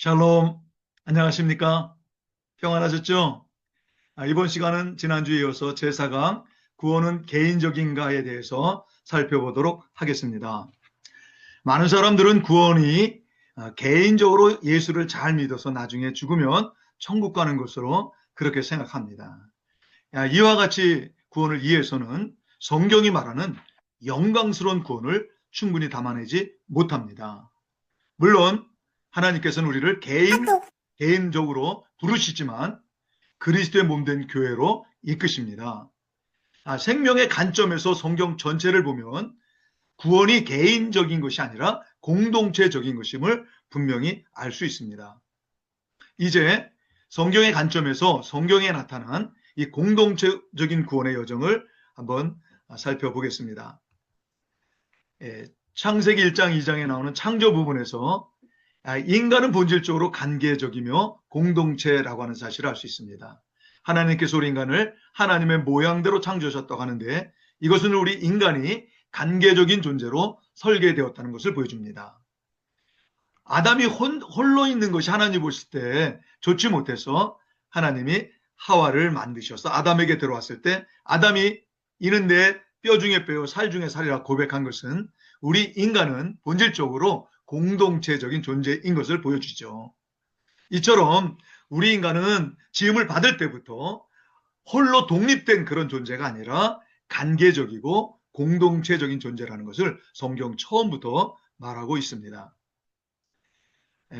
샬롬, 안녕하십니까? 평안하셨죠? 이번 시간은 지난주에 이어서 제4강 구원은 개인적인가에 대해서 살펴보도록 하겠습니다. 많은 사람들은 구원이 개인적으로 예수를 잘 믿어서 나중에 죽으면 천국 가는 것으로 그렇게 생각합니다. 이와 같이 구원을 이해해서는 성경이 말하는 영광스러운 구원을 충분히 담아내지 못합니다. 물론 하나님께서는 우리를 개인적으로 부르시지만 그리스도의 몸된 교회로 이끄십니다. 생명의 관점에서 성경 전체를 보면 구원이 개인적인 것이 아니라 공동체적인 것임을 분명히 알 수 있습니다. 이제 성경의 관점에서 성경에 나타난 이 공동체적인 구원의 여정을 한번 살펴보겠습니다. 창세기 1장 2장에 나오는 창조 부분에서 인간은 본질적으로 관계적이며 공동체라고 하는 사실을 알 수 있습니다. 하나님께서 우리 인간을 하나님의 모양대로 창조하셨다고 하는데 이것은 우리 인간이 관계적인 존재로 설계되었다는 것을 보여줍니다. 아담이 홀로 있는 것이 하나님 보실 때 좋지 못해서 하나님이 하와를 만드셔서 아담에게 들어왔을 때 아담이 이는 내 뼈 중에 뼈요 살 중에 살이라 고백한 것은 우리 인간은 본질적으로 공동체적인 존재인 것을 보여주죠. 이처럼 우리 인간은 지음을 받을 때부터 홀로 독립된 그런 존재가 아니라 관계적이고 공동체적인 존재라는 것을 성경 처음부터 말하고 있습니다.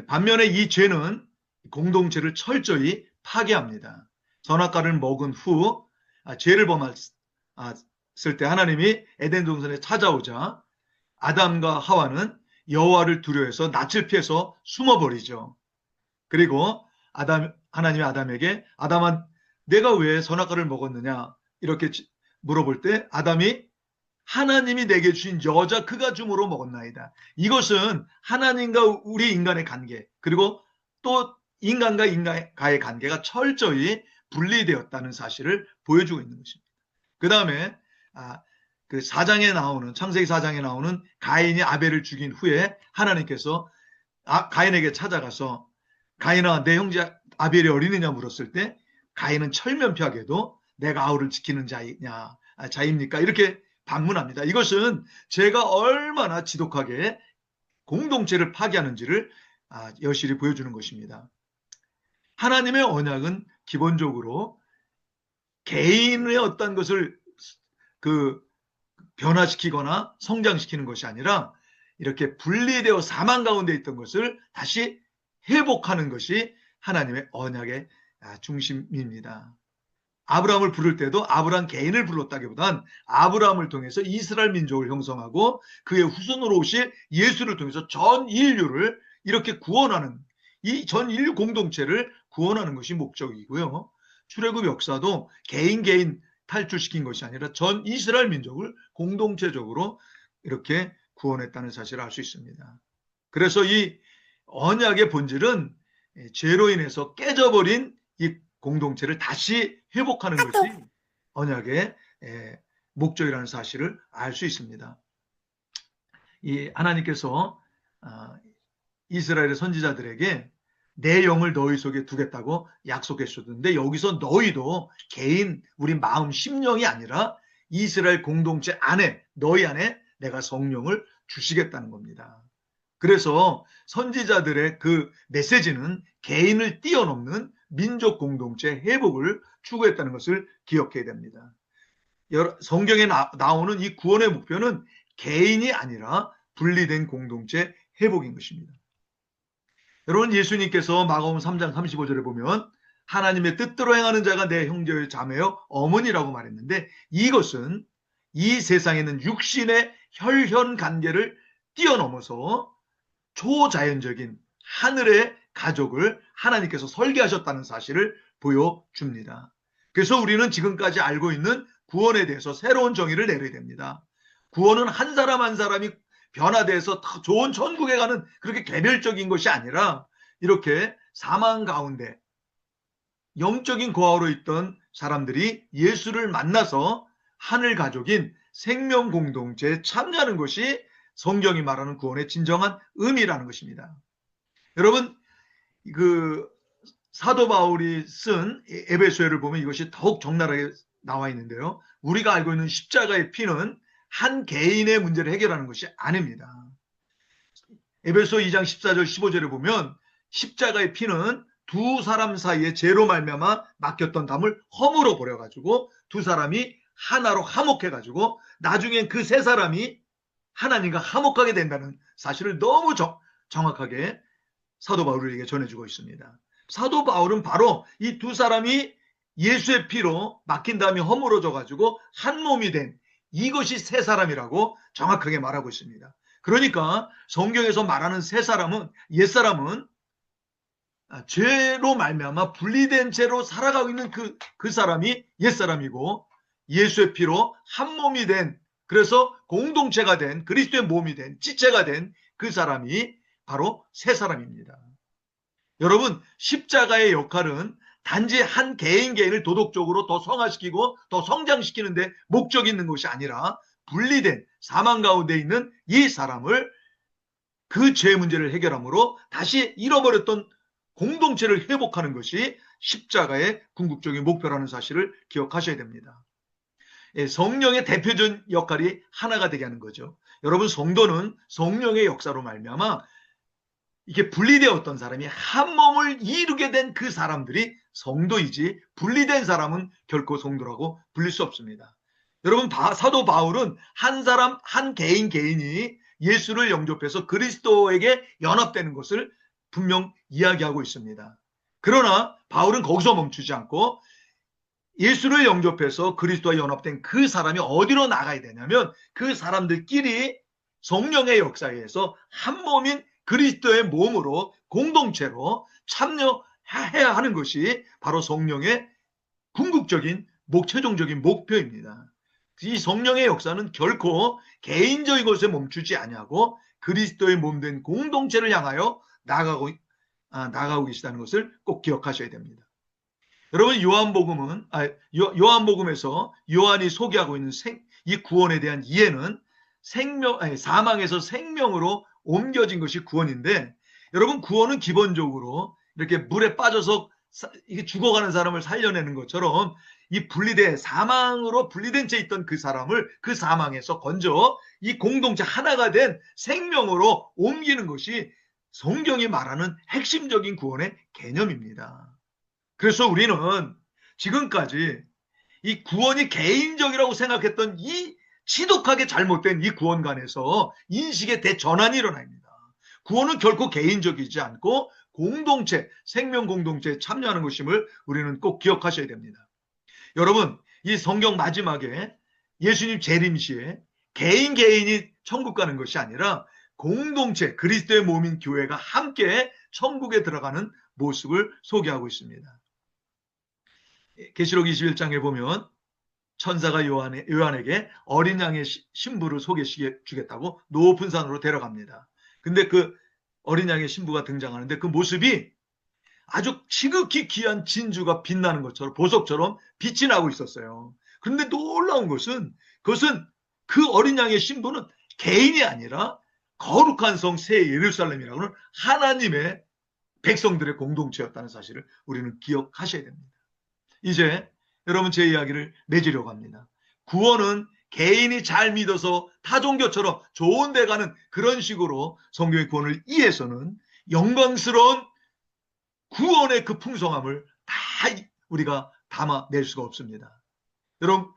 반면에 이 죄는 공동체를 철저히 파괴합니다. 선악과를 먹은 후 죄를 범했을 때 하나님이 에덴 동산에 찾아오자 아담과 하와는 여호와를 두려워해서 낯을 피해서 숨어버리죠. 그리고 하나님이 아담에게 아담아 내가 왜 선악과를 먹었느냐 이렇게 물어볼 때 아담이 하나님이 내게 주신 여자 그가 줌으로 먹었나이다. 이것은 하나님과 우리 인간의 관계 그리고 또 인간과 인간과의 관계가 철저히 분리되었다는 사실을 보여주고 있는 것입니다. 그 다음에 그 4장에 나오는 창세기 4장에 나오는 가인이 아벨을 죽인 후에 하나님께서 가인에게 찾아가서 가인아 내 형제 아벨이 어리느냐 물었을 때 가인은 철면피하게도 내가 아우를 지키는 자입니까? 이렇게 반문합니다. 이것은 제가 얼마나 지독하게 공동체를 파괴하는지를 여실히 보여주는 것입니다. 하나님의 언약은 기본적으로 개인의 어떤 것을 변화시키거나 성장시키는 것이 아니라 이렇게 분리되어 사망 가운데 있던 것을 다시 회복하는 것이 하나님의 언약의 중심입니다. 아브라함을 부를 때도 아브라함 개인을 불렀다기보단 아브라함을 통해서 이스라엘 민족을 형성하고 그의 후손으로 오실 예수를 통해서 전 인류를 이렇게 구원하는 이 전 인류 공동체를 구원하는 것이 목적이고요. 출애굽 역사도 개인 탈출시킨 것이 아니라 전 이스라엘 민족을 공동체적으로 이렇게 구원했다는 사실을 알 수 있습니다. 그래서 이 언약의 본질은 죄로 인해서 깨져버린 이 공동체를 다시 회복하는 것이 언약의 목적이라는 사실을 알 수 있습니다. 이 하나님께서 이스라엘의 선지자들에게 내 영을 너희 속에 두겠다고 약속했었는데 여기서 너희도 개인 우리 마음 심령이 아니라 이스라엘 공동체 안에 너희 안에 내가 성령을 주시겠다는 겁니다. 그래서 선지자들의 그 메시지는 개인을 뛰어넘는 민족 공동체 회복을 추구했다는 것을 기억해야 됩니다. 성경에 나오는 이 구원의 목표는 개인이 아니라 분리된 공동체 회복인 것입니다. 여러분 예수님께서 마가복음 3장 35절에 보면 하나님의 뜻대로 행하는 자가 내 형제요 자매요 어머니라고 말했는데 이것은 이 세상에 있는 육신의 혈연 관계를 뛰어넘어서 초자연적인 하늘의 가족을 하나님께서 설계하셨다는 사실을 보여줍니다. 그래서 우리는 지금까지 알고 있는 구원에 대해서 새로운 정의를 내려야 됩니다. 구원은 한 사람 한 사람이 변화돼서 더 좋은 천국에 가는 그렇게 개별적인 것이 아니라 이렇게 사망 가운데 영적인 고아로 있던 사람들이 예수를 만나서 하늘 가족인 생명 공동체에 참여하는 것이 성경이 말하는 구원의 진정한 의미라는 것입니다. 여러분 그 사도 바울이 쓴 에베소서를 보면 이것이 더욱 적나라하게 나와 있는데요. 우리가 알고 있는 십자가의 피는 한 개인의 문제를 해결하는 것이 아닙니다. 에베소 2장 14절 15절에 보면 십자가의 피는 두 사람 사이에 죄로 말미암아 맡겼던 담을 허물어 버려가지고 두 사람이 하나로 화목해가지고 나중엔 그 세 사람이 하나님과 화목하게 된다는 사실을 너무 정확하게 사도 바울에게 전해주고 있습니다. 사도 바울은 바로 이 두 사람이 예수의 피로 막힌 다음에 허물어져 가지고 한 몸이 된 이것이 세 사람이라고 정확하게 말하고 있습니다. 그러니까 성경에서 말하는 세 사람은, 옛사람은 죄로 말미암아 분리된 채로 살아가고 있는 그 사람이 옛사람이고, 예수의 피로 한 몸이 된, 그래서 공동체가 된, 그리스도의 몸이 된, 지체가 된 그 사람이 바로 세 사람입니다. 여러분, 십자가의 역할은 단지 한 개인을 도덕적으로 더 성화시키고 더 성장시키는 데 목적이 있는 것이 아니라 분리된 사망 가운데 있는 이 사람을 그 죄 문제를 해결함으로 다시 잃어버렸던 공동체를 회복하는 것이 십자가의 궁극적인 목표라는 사실을 기억하셔야 됩니다. 성령의 대표적인 역할이 하나가 되게 하는 거죠. 여러분, 성도는 성령의 역사로 말미암아 이게 분리되었던 사람이 한 몸을 이루게 된 그 사람들이 성도이지, 분리된 사람은 결코 성도라고 불릴 수 없습니다. 여러분, 사도 바울은 한 사람, 한 개인이 예수를 영접해서 그리스도에게 연합되는 것을 분명 이야기하고 있습니다. 그러나 바울은 거기서 멈추지 않고 예수를 영접해서 그리스도와 연합된 그 사람이 어디로 나가야 되냐면 그 사람들끼리 성령의 역사에 의해서 한 몸인 그리스도의 몸으로 공동체로 참여해야 하는 것이 바로 성령의 궁극적인 최종적인 목표입니다. 이 성령의 역사는 결코 개인적인 것에 멈추지 아니하고 그리스도의 몸된 공동체를 향하여 나가고 계시다는 것을 꼭 기억하셔야 됩니다. 여러분, 요한복음에서 요한이 소개하고 있는 이 구원에 대한 이해는 사망에서 생명으로 옮겨진 것이 구원인데, 여러분, 구원은 기본적으로 이렇게 물에 빠져서 이게 죽어가는 사람을 살려내는 것처럼 이 사망으로 분리된 채 있던 그 사람을 그 사망에서 건져 이 공동체 하나가 된 생명으로 옮기는 것이 성경이 말하는 핵심적인 구원의 개념입니다. 그래서 우리는 지금까지 이 구원이 개인적이라고 생각했던 이 지독하게 잘못된 이 구원관에서 인식의 대전환이 일어납니다. 구원은 결코 개인적이지 않고 공동체, 생명 공동체에 참여하는 것임을 우리는 꼭 기억하셔야 됩니다. 여러분, 이 성경 마지막에 예수님 재림시에 개인이 천국 가는 것이 아니라 공동체, 그리스도의 몸인 교회가 함께 천국에 들어가는 모습을 소개하고 있습니다. 계시록 21장에 보면 천사가 요한에게 어린 양의 신부를 소개시켜 주겠다고 높은 산으로 데려갑니다. 근데 그 어린 양의 신부가 등장하는데 그 모습이 아주 지극히 귀한 진주가 빛나는 것처럼, 보석처럼 빛이 나고 있었어요. 그런데 놀라운 것은 그것은 그 어린 양의 신부는 개인이 아니라 거룩한 성 새 예루살렘이라고는 하나님의 백성들의 공동체였다는 사실을 우리는 기억하셔야 됩니다. 이제 여러분, 제 이야기를 맺으려고 합니다. 구원은 개인이 잘 믿어서 타종교처럼 좋은 데 가는 그런 식으로 성경의 구원을 이해해서는 영광스러운 구원의 그 풍성함을 다 우리가 담아낼 수가 없습니다. 여러분,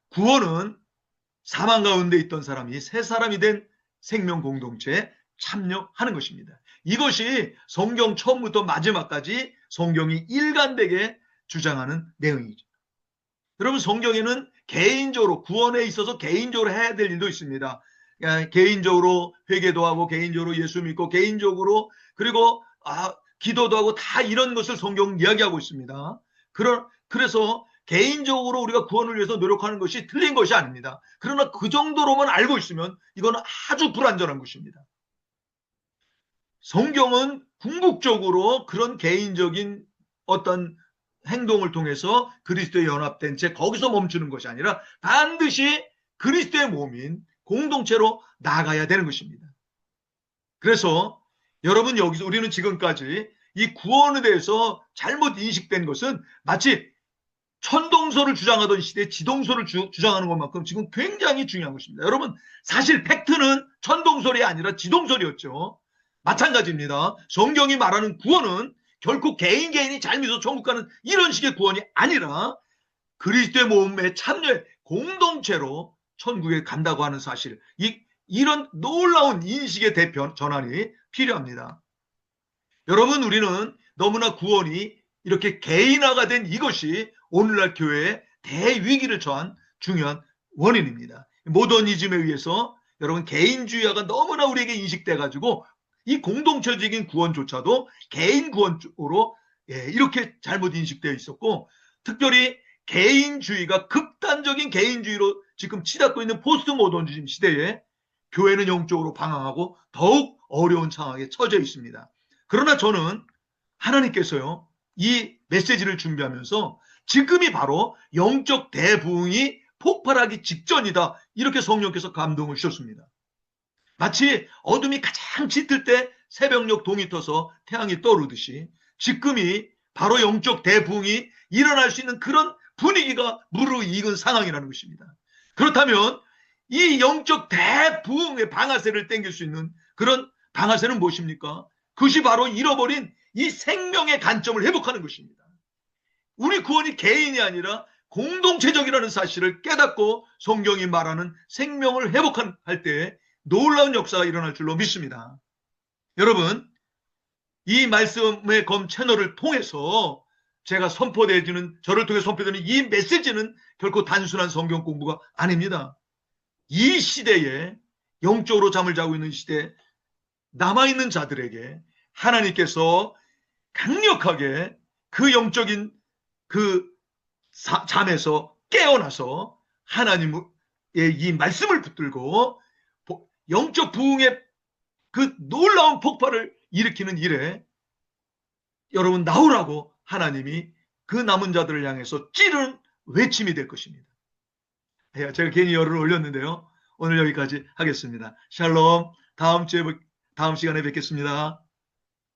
구원은 사망 가운데 있던 사람이 새 사람이 된 생명 공동체에 참여하는 것입니다. 이것이 성경 처음부터 마지막까지 성경이 일관되게 주장하는 내용이죠. 여러분, 성경에는 개인적으로 구원에 있어서 개인적으로 해야 될 일도 있습니다. 개인적으로 회개도 하고 개인적으로 예수 믿고 개인적으로 그리고 기도도 하고 다 이런 것을 성경은 이야기하고 있습니다. 그래서 개인적으로 우리가 구원을 위해서 노력하는 것이 틀린 것이 아닙니다. 그러나 그 정도로만 알고 있으면 이거는 아주 불완전한 것입니다. 성경은 궁극적으로 그런 개인적인 어떤 행동을 통해서 그리스도에 연합된 채 거기서 멈추는 것이 아니라 반드시 그리스도의 몸인 공동체로 나가야 되는 것입니다. 그래서 여러분, 여기서 우리는 지금까지 이 구원에 대해서 잘못 인식된 것은 마치 천동설을 주장하던 시대에 지동설을 주장하는 것만큼 지금 굉장히 중요한 것입니다. 여러분, 사실 팩트는 천동설이 아니라 지동설이었죠. 마찬가지입니다. 성경이 말하는 구원은 결코 개인이 잘 믿어 천국 가는 이런 식의 구원이 아니라 그리스도의 몸에 참여해 공동체로 천국에 간다고 하는 사실, 이런 놀라운 인식의 전환이 필요합니다. 여러분, 우리는 너무나 구원이 이렇게 개인화가 된 이것이 오늘날 교회의 대위기를 처한 중요한 원인입니다. 모더니즘에 의해서 여러분 개인주의화가 너무나 우리에게 인식돼 가지고 이 공동체적인 구원조차도 개인 구원으로 이렇게 잘못 인식되어 있었고, 특별히 개인주의가 극단적인 개인주의로 지금 치닫고 있는 포스트 모더니즘 시대에 교회는 영적으로 방황하고 더욱 어려운 상황에 처져 있습니다. 그러나 저는 하나님께서요, 이 메시지를 준비하면서 지금이 바로 영적 대부흥이 폭발하기 직전이다, 이렇게 성령께서 감동을 주셨습니다. 마치 어둠이 가장 짙을 때 새벽녘 동이 터서 태양이 떠오르듯이 지금이 바로 영적 대부흥이 일어날 수 있는 그런 분위기가 무르익은 상황이라는 것입니다. 그렇다면 이 영적 대부흥의 방아쇠를 당길 수 있는 그런 방아쇠는 무엇입니까? 그것이 바로 잃어버린 이 생명의 관점을 회복하는 것입니다. 우리 구원이 개인이 아니라 공동체적이라는 사실을 깨닫고 성경이 말하는 생명을 회복할 때 놀라운 역사가 일어날 줄로 믿습니다. 여러분, 이 말씀의 검 채널을 통해서 제가 선포되어지는, 저를 통해 선포되는 이 메시지는 결코 단순한 성경 공부가 아닙니다. 이 시대에, 영적으로 잠을 자고 있는 시대에 남아있는 자들에게 하나님께서 강력하게 그 영적인 그 잠에서 깨어나서 하나님의 이 말씀을 붙들고 영적 부흥의 그 놀라운 폭발을 일으키는 일에 여러분 나오라고 하나님이 그 남은 자들을 향해서 찌르는 외침이 될 것입니다. 제가 괜히 열을 올렸는데요. 오늘 여기까지 하겠습니다. 샬롬. 다음 시간에 뵙겠습니다.